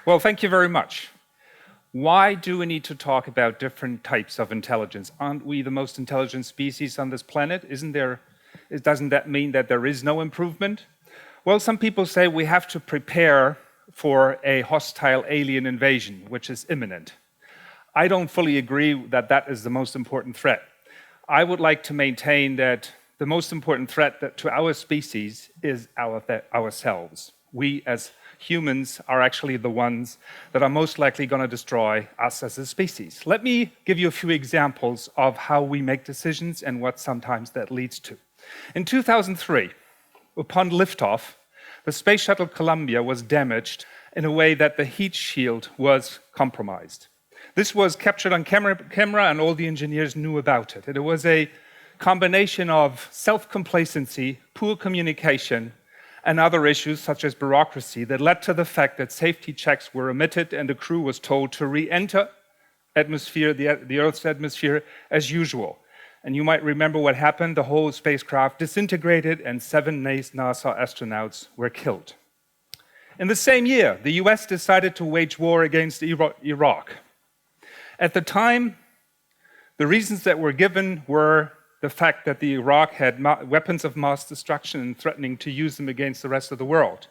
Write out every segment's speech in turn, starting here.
Well, thank you very much. Why do we need to talk about different types of intelligence? Aren't we the most intelligent species on this planet? Doesn't that mean that there is no improvement? Well, some people say we have to prepare for a hostile alien invasion, which is imminent. I don't fully agree that that is the most important threat. I would like to maintain that the most important threat to our species is ourselves. We as humans are actually the ones that are most likely going to destroy us as a species. Let me give you a few examples of how we make decisions and what sometimes that leads to. In 2003, upon liftoff, the Space Shuttle Columbia was damaged in a way that the heat shield was compromised. This was captured on camera and all the engineers knew about it. It was a combination of self-complacency, poor communication, and other issues such as bureaucracy that led to the fact that safety checks were omitted and the crew was told to re-enter the Earth's atmosphere as usual. And you might remember what happened. The whole spacecraft disintegrated and 7 NASA astronauts were killed. In the same year, the US decided to wage war against Iraq. At the time, the reasons that were given were the fact that Iraq had weapons of mass destruction and threatening to use them against the rest of the world.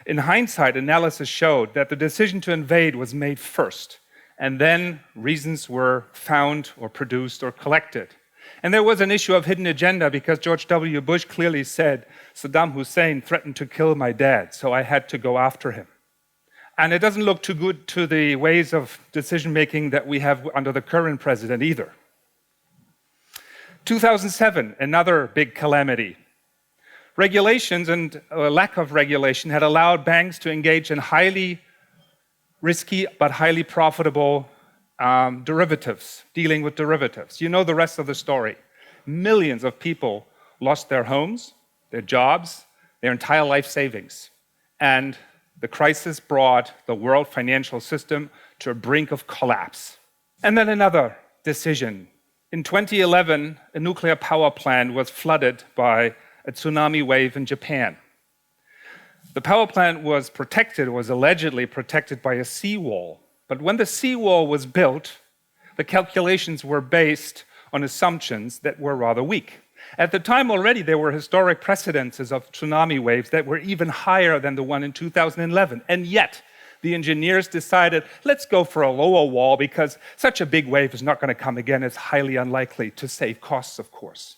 In hindsight, analysis showed that the decision to invade was made first, and then reasons were found or produced or collected. And there was an issue of hidden agenda because George W. Bush clearly said, Saddam Hussein threatened to kill my dad, so I had to go after him. And it doesn't look too good to the ways of decision-making that we have under the current president either. 2007, another big calamity. Regulations and a lack of regulation had allowed banks to engage in highly risky but highly profitable derivatives, dealing with derivatives. You know the rest of the story. Millions of people lost their homes, their jobs, their entire life savings. And the crisis brought the world financial system to a brink of collapse. And then another decision. In 2011, a nuclear power plant was flooded by a tsunami wave in Japan. The power plant was allegedly protected by a seawall. But when the seawall was built, the calculations were based on assumptions that were rather weak. At the time already, there were historic precedences of tsunami waves that were even higher than the one in 2011. And yet, the engineers decided, let's go for a lower wall because such a big wave is not going to come again. It's highly unlikely, to save costs, of course.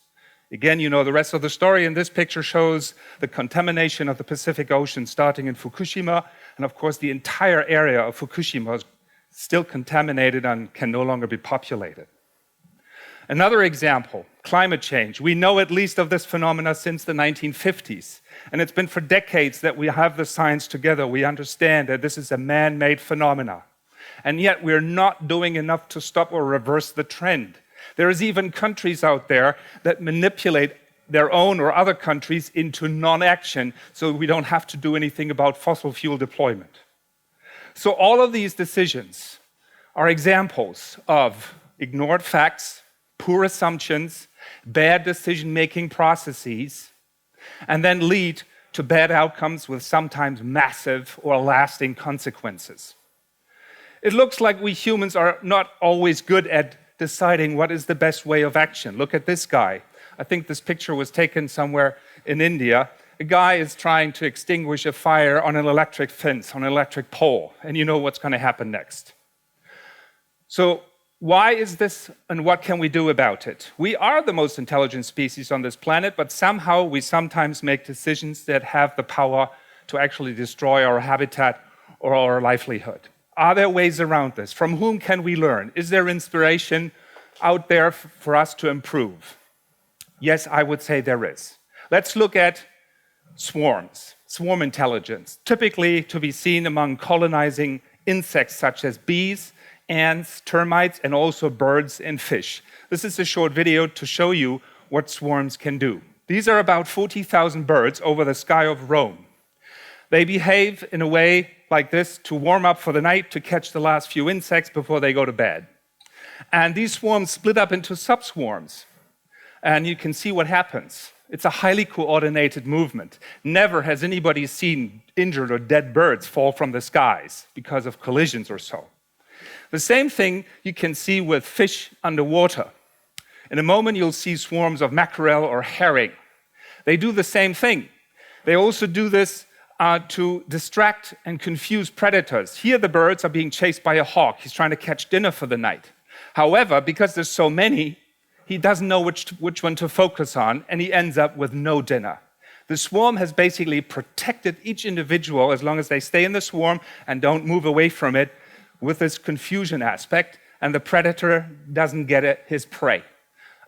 Again, you know the rest of the story, and this picture shows the contamination of the Pacific Ocean starting in Fukushima, and of course the entire area of Fukushima is still contaminated and can no longer be populated. Another example, climate change. We know at least of this phenomena since the 1950s, and it's been for decades that we have the science together. We understand that this is a man-made phenomena, and yet we're not doing enough to stop or reverse the trend. There is even countries out there that manipulate their own or other countries into non-action so we don't have to do anything about fossil fuel deployment. So all of these decisions are examples of ignored facts, poor assumptions, bad decision-making processes, and then lead to bad outcomes with sometimes massive or lasting consequences. It looks like we humans are not always good at deciding what is the best way of action. Look at this guy. I think this picture was taken somewhere in India. A guy is trying to extinguish a fire on an electric fence, on an electric pole, and you know what's going to happen next. So why is this, and what can we do about it? We are the most intelligent species on this planet, but somehow we sometimes make decisions that have the power to actually destroy our habitat or our livelihood. Are there ways around this? From whom can we learn? Is there inspiration out there for us to improve? Yes, I would say there is. Let's look at swarms, swarm intelligence, typically to be seen among colonizing insects such as bees, ants, termites, and also birds and fish. This is a short video to show you what swarms can do. These are about 40,000 birds over the sky of Rome. They behave in a way like this to warm up for the night, to catch the last few insects before they go to bed. And these swarms split up into subswarms. And you can see what happens. It's a highly coordinated movement. Never has anybody seen injured or dead birds fall from the skies because of collisions or so. The same thing you can see with fish underwater. In a moment, you'll see swarms of mackerel or herring. They do the same thing. They also do this to distract and confuse predators. Here, the birds are being chased by a hawk. He's trying to catch dinner for the night. However, because there's so many, he doesn't know which one to focus on, and he ends up with no dinner. The swarm has basically protected each individual as long as they stay in the swarm and don't move away from it with this confusion aspect, and the predator doesn't get his prey.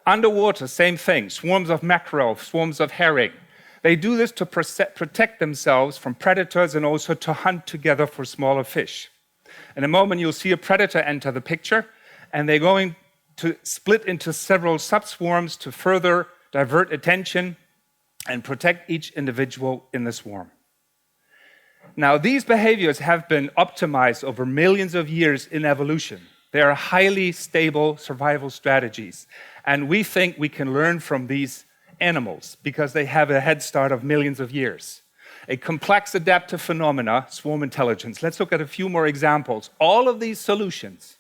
Underwater, same thing. Swarms of mackerel, swarms of herring. They do this to protect themselves from predators and also to hunt together for smaller fish. In a moment, you'll see a predator enter the picture, and they're going to split into several subswarms to further divert attention and protect each individual in the swarm. Now, these behaviors have been optimized over millions of years in evolution. They are highly stable survival strategies, and we think we can learn from these animals because they have a head start of millions of years. A complex adaptive phenomena, swarm intelligence. Let's look at a few more examples. All of these solutions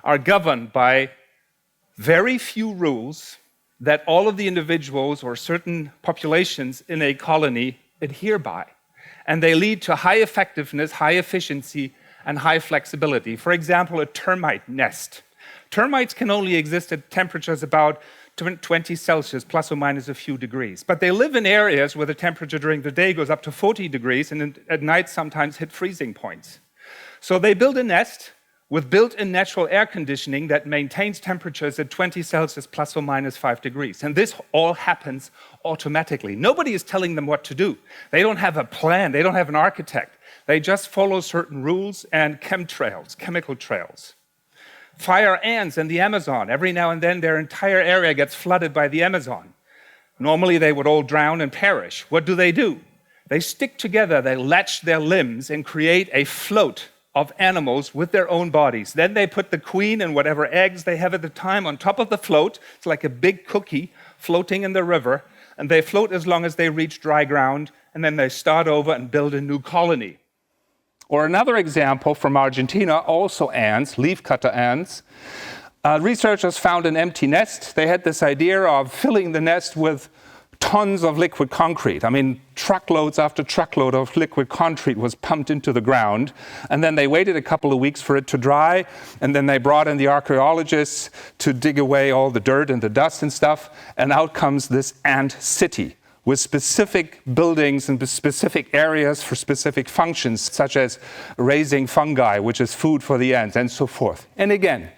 are governed by very few rules that all of the individuals or certain populations in a colony adhere by. And they lead to high effectiveness, high efficiency, and high flexibility. For example, a termite nest. Termites can only exist at temperatures about 20 Celsius, plus or minus a few degrees. But they live in areas where the temperature during the day goes up to 40 degrees, and at night sometimes hit freezing points. So they build a nest with built-in natural air conditioning that maintains temperatures at 20 Celsius, plus or minus 5 degrees. And this all happens automatically. Nobody is telling them what to do. They don't have a plan. They don't have an architect. They just follow certain rules and chemtrails, chemical trails. Fire ants in the Amazon. Every now and then, their entire area gets flooded by the Amazon. Normally, they would all drown and perish. What do? They stick together, they latch their limbs and create a float of animals with their own bodies. Then they put the queen and whatever eggs they have at the time on top of the float. It's like a big cookie floating in the river, and they float as long as they reach dry ground, and then they start over and build a new colony. Or another example from Argentina, also ants, leafcutter ants. Researchers found an empty nest. They had this idea of filling the nest with tons of liquid concrete. I mean, truckloads after truckload of liquid concrete was pumped into the ground. And then they waited a couple of weeks for it to dry. And then they brought in the archaeologists to dig away all the dirt and the dust and stuff. And out comes this ant city, with specific buildings and specific areas for specific functions, such as raising fungi, which is food for the ants, and so forth. And again,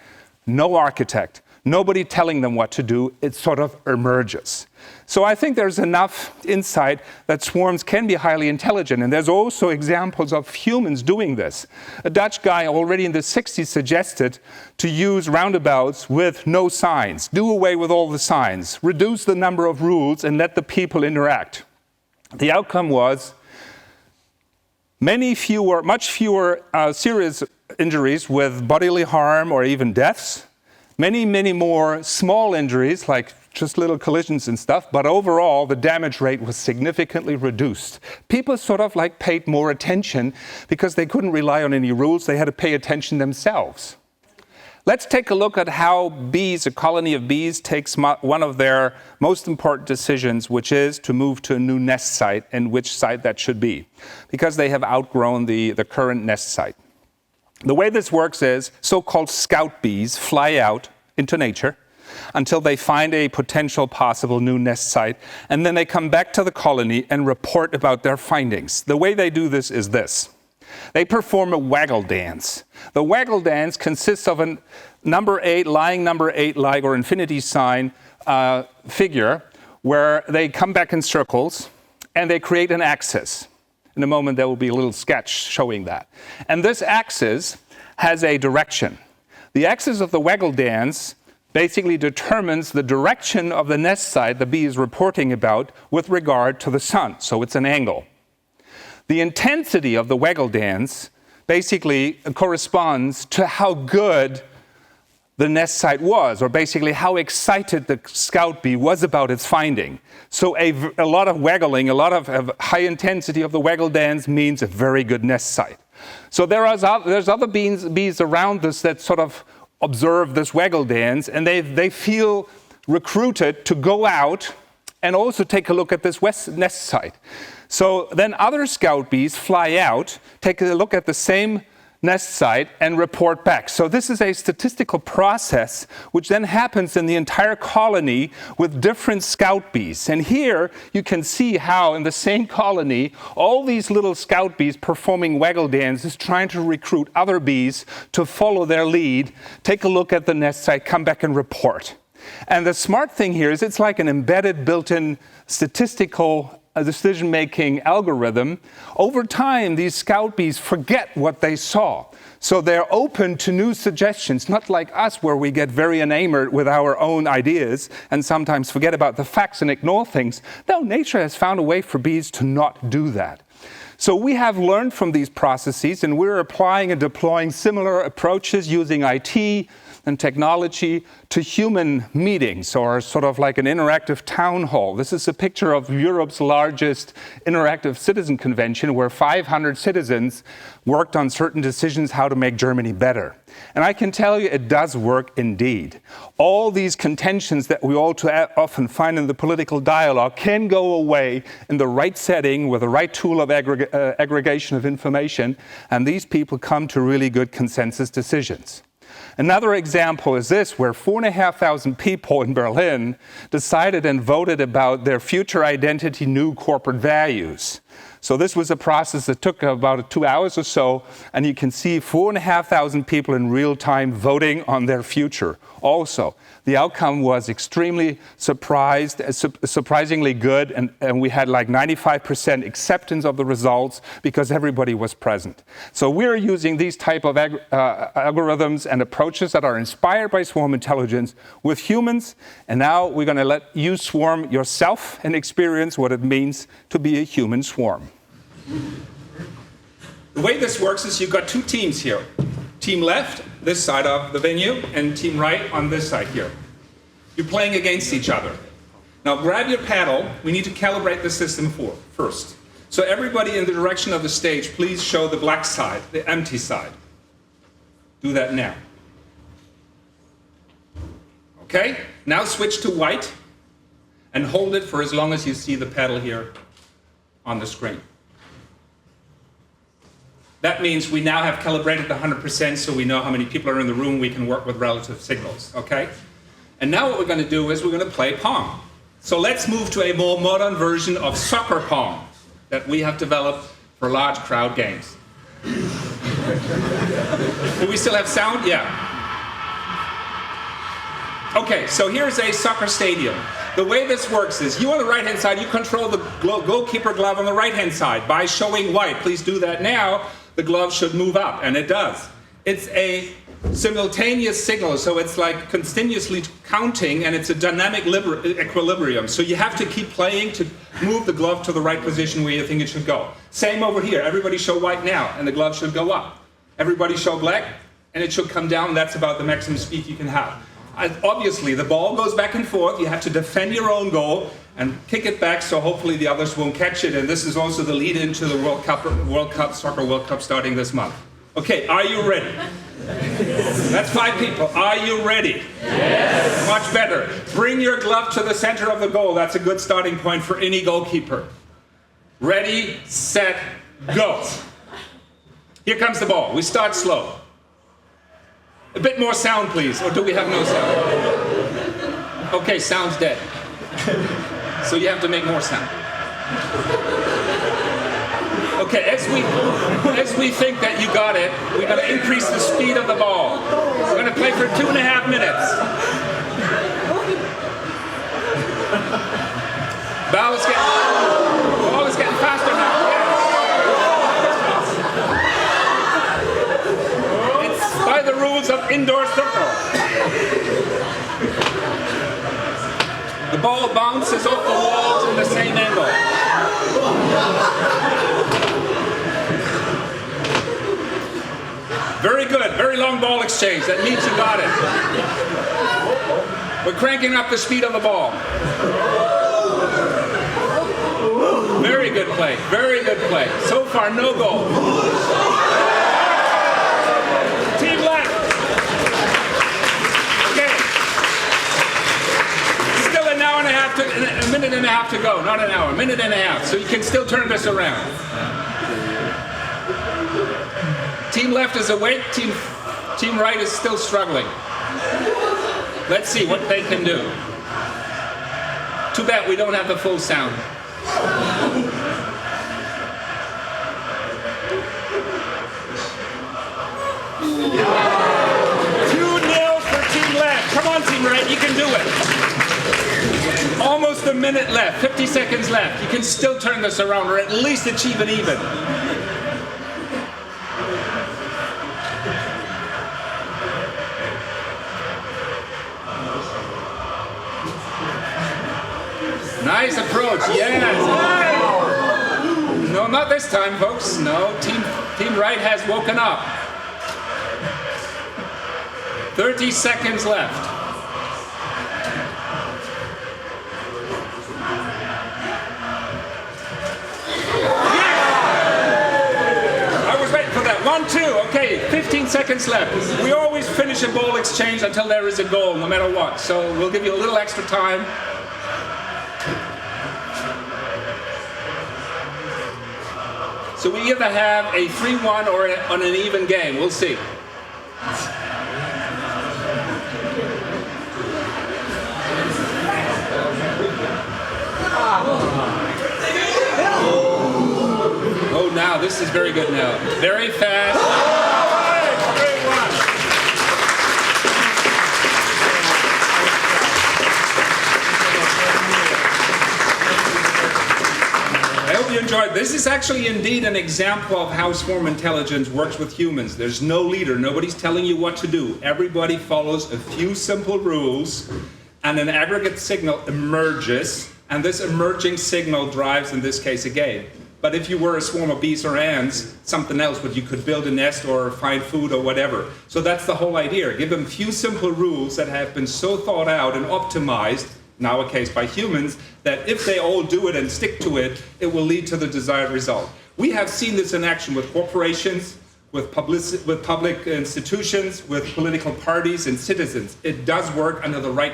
no architect, nobody telling them what to do, it sort of emerges. So I think there's enough insight that swarms can be highly intelligent, and there's also examples of humans doing this. A Dutch guy already in the 60s suggested to use roundabouts with no signs, do away with all the signs, reduce the number of rules, and let the people interact. The outcome was much fewer serious injuries with bodily harm or even deaths, many more small injuries like just little collisions and stuff, but overall the damage rate was significantly reduced. People sort of like paid more attention because they couldn't rely on any rules, they had to pay attention themselves. Let's take a look at how bees, a colony of bees, takes one of their most important decisions, which is to move to a new nest site, and which site that should be, because they have outgrown the current nest site. The way this works is so-called scout bees fly out into nature until they find a potential possible new nest site, and then they come back to the colony and report about their findings. The way they do this is this. They perform a waggle dance. The waggle dance consists of a lying number 8 like or infinity sign figure where they come back in circles and they create an axis. In a moment there will be a little sketch showing that. And this axis has a direction. The axis of the waggle dance basically determines the direction of the nest site the bee is reporting about with regard to the sun, so it's an angle. The intensity of the waggle dance basically corresponds to how good the nest site was, or basically how excited the scout bee was about its finding. So a lot of waggling, a lot of high intensity of the waggle dance means a very good nest site. So there's other bees around this that sort of observe this waggle dance, and they feel recruited to go out and also take a look at this nest site. So then other scout bees fly out, take a look at the same nest site and report back. So this is a statistical process which then happens in the entire colony with different scout bees. And here you can see how in the same colony all these little scout bees performing waggle dances trying to recruit other bees to follow their lead, take a look at the nest site, come back and report. And the smart thing here is it's like an embedded built-in statistical decision-making algorithm. Over time, these scout bees forget what they saw. So they're open to new suggestions, not like us where we get very enamored with our own ideas and sometimes forget about the facts and ignore things. No, nature has found a way for bees to not do that. So we have learned from these processes, and we're applying and deploying similar approaches using IT and technology to human meetings, or sort of like an interactive town hall. This is a picture of Europe's largest interactive citizen convention where 500 citizens worked on certain decisions how to make Germany better. And I can tell you it does work indeed. All these contentions that we all too often find in the political dialogue can go away in the right setting with the right tool of aggregation of information, and these people come to really good consensus decisions. Another example is this, where 4,500 people in Berlin decided and voted about their future identity, new corporate values. So this was a process that took about 2 hours or so, and you can see 4,500 people in real time voting on their future. Also, the outcome was extremely surprisingly good, and we had like 95% acceptance of the results because everybody was present. So we're using these type of algorithms and approaches that are inspired by swarm intelligence with humans, and now we're going to let you swarm yourself and experience what it means to be a human swarm. The way this works is you've got two teams here. Team left, this side of the venue, and team right on this side here. You're playing against each other. Now grab your paddle. We need to calibrate the system first. So everybody in the direction of the stage, please show the black side, the empty side. Do that now. Okay, now switch to white and hold it for as long as you see the paddle here on the screen. That means we now have calibrated the 100%, so we know how many people are in the room. We can work with relative signals, okay? And now what we're going to do is we're going to play Pong. So let's move to a more modern version of soccer Pong that we have developed for large crowd games. Do we still have sound? Yeah. Okay, so here's a soccer stadium. The way this works is you on the right-hand side, you control the goalkeeper glove on the right-hand side. By showing white, please do that now, the glove should move up, and it does. It's a simultaneous signal, so it's like continuously counting, and it's a dynamic equilibrium. So you have to keep playing to move the glove to the right position where you think it should go. Same over here. Everybody show white now, and the glove should go up. Everybody show black, and it should come down. That's about the maximum speed you can have. Obviously, the ball goes back and forth. You have to defend your own goal and kick it back, so hopefully the others won't catch it. And this is also the lead into the Soccer World Cup starting this month. Okay, are you ready? That's 5 people. Are you ready? Yes. Much better. Bring your glove to the center of the goal. That's a good starting point for any goalkeeper. Ready, set, go. Here comes the ball. We start slow. A bit more sound, please, or do we have no sound? Okay, sound's dead. So you have to make more sound. Okay, as we think that you got it, we're going to increase the speed of the ball. We're going to play for 2.5 minutes. Ball is getting faster now. It's by the rules of indoor soccer. The ball bounces off the walls in the same angle. Very good. Very long ball exchange. That means you got it. We're cranking up the speed of the ball. Very good play. Very good play. So far, no goal. Team left. Okay. Still an hour and a half a minute and a half to go. Not an hour. A minute and a half. So you can still turn this around. Team left is awake. Team right is still struggling. Let's see what they can do. Too bad we don't have the full sound. 2-0 for Team left. Come on, Team right, you can do it. Almost a minute left, 50 seconds left. You can still turn this around or at least achieve an even. Nice approach, yes. No, not this time, folks. No, Team right has woken up. 30 seconds left. I was waiting for that. 1-2, okay, 15 seconds left. We always finish a ball exchange until there is a goal, no matter what. So we'll give you a little extra time. So we either have a 3-1 or on an even game. We'll see. Oh, now this is very good now. Very fast. 3-1. I hope you enjoyed. This is actually indeed an example of how swarm intelligence works with humans. There's no leader. Nobody's telling you what to do. Everybody follows a few simple rules, and an aggregate signal emerges, and this emerging signal drives, in this case, a game. But if you were a swarm of bees or ants, something else, but you could build a nest or find food or whatever. So that's the whole idea. Give them few simple rules that have been so thought out and optimized, now a case by humans, that if they all do it and stick to it, it will lead to the desired result. We have seen this in action with corporations, with public institutions, with political parties and citizens. It does work under the right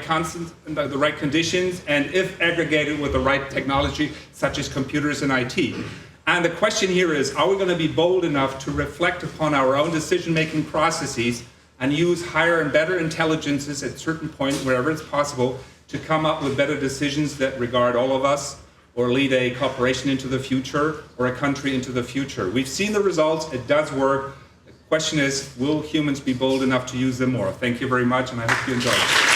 under the right conditions, and if aggregated with the right technology, such as computers and IT. And the question here is, are we going to be bold enough to reflect upon our own decision-making processes and use higher and better intelligences at certain points, wherever it's possible, to come up with better decisions that regard all of us, or lead a corporation into the future, or a country into the future. We've seen the results, it does work. The question is, will humans be bold enough to use them more? Thank you very much, and I hope you enjoyed it.